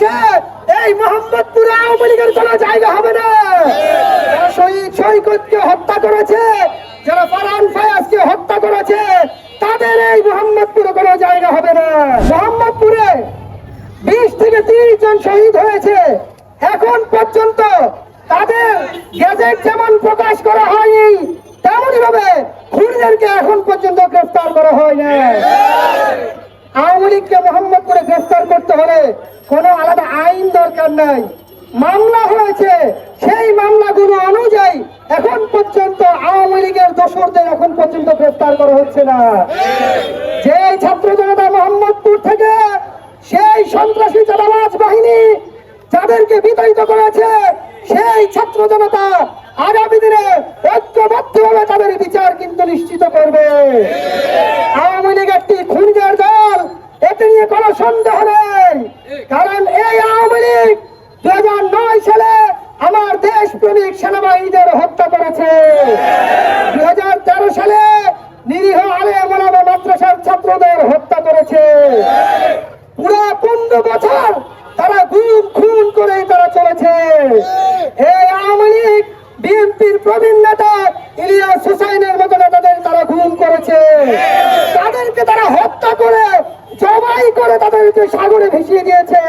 বাংলাদেশে এই মোহাম্মদপুরে আওয়ামী লীগের কোনো জায়গা হবে না। যারা শহীদ সৈকতকে হত্যা করেছে, যারা ফারহান ফায়াজকে হত্যা করেছে, তাদের এই মোহাম্মদপুরে কোনো জায়গা হবে না। মোহাম্মদপুরে 20 থেকে 30 জন শহীদ হয়েছে, এখন পর্যন্ত তাদের গেজেট যেমন প্রকাশ করা হয়নি, তেমনই ভাবে খুনিদেরকে এখন পর্যন্ত গ্রেফতার করা হয় না। আওয়ামী লীগকে মোহাম্মদপুরে গ্রেফতার করতে হলে কোনো আলাদা আইন দরকার নাই। মামলা হয়েছে, সেই মামলাগুলো অনুযায়ী এখন পর্যন্ত আওয়ামী লীগের দোসরদের এখন পর্যন্ত গ্রেফতার করা হচ্ছে না। যে ছাত্র জনতা মোহাম্মদপুর থেকে সেই সন্ত্রাসী চাঁদাবাজ বাহিনী যাদেরকে বিতাড়িত করেছে, সেই ছাত্র জনতা আগামী দিনে ঐক্যবদ্ধভাবে তাদের বিচার কিন্তু নিশ্চিত করবে। আওয়ামী লীগ একটি খুনিদের দল, এতে নিয়ে কোনো সন্দেহ নেই। কারণ এই আওয়ামী লীগ 2009 সালে আমার দেশপ্রেমিক সেনাবাহিনীদের হত্যা করেছে। 2013 সালে নিরীহ আলেম ওলামা মাদ্রাসার ছাত্রদের হত্যা করেছে। পুরো 15 বছর তারা গুম খুন করে তারা চলেছে। এই আওয়ামী লীগ বিএনপির প্রবীণ নেতা ইলিয়াস হুসাইনের মতো নেতাদের তারা গুম করেছে। তাদেরকে তারা হত্যা করে জবাই করে তাদেরকে সাগরে ভেসিয়ে দিয়েছে।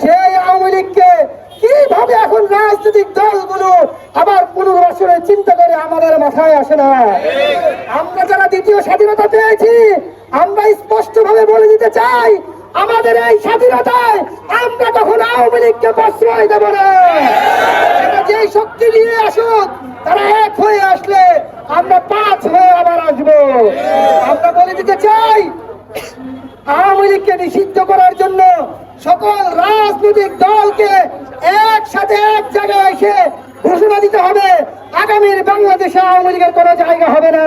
সেই আওয়ামী লীগকে কিভাবে এখন রাজনৈতিক দলগুলো আবার পুনর্বাসনে চিন্তা করে আমাদের মাথায় আসে না। আমরা যারা দ্বিতীয় স্বাধীনতা পেয়েছি, আমরা স্পষ্ট ভাবে বলে দিতে চাই, আমাদের এই স্বাধীনতায় আমরা কখনো আওয়ামী লীগকে প্রশ্রয় দেব না। যে শক্তি নিয়ে আসুক, তারা এক হয়ে আসলে আমরা 5 হয়ে আবার আসবো। আমরা বলে দিতে চাই, আওয়ামী লীগকে নিষিদ্ধ করার জন্য সকল রাজনৈতিক দলকে একসাথে এক জায়গায় এসে ঘোষণা দিতে হবে, আগামীর বাংলাদেশে আওয়ামী লীগের কোনো জায়গা হবে না।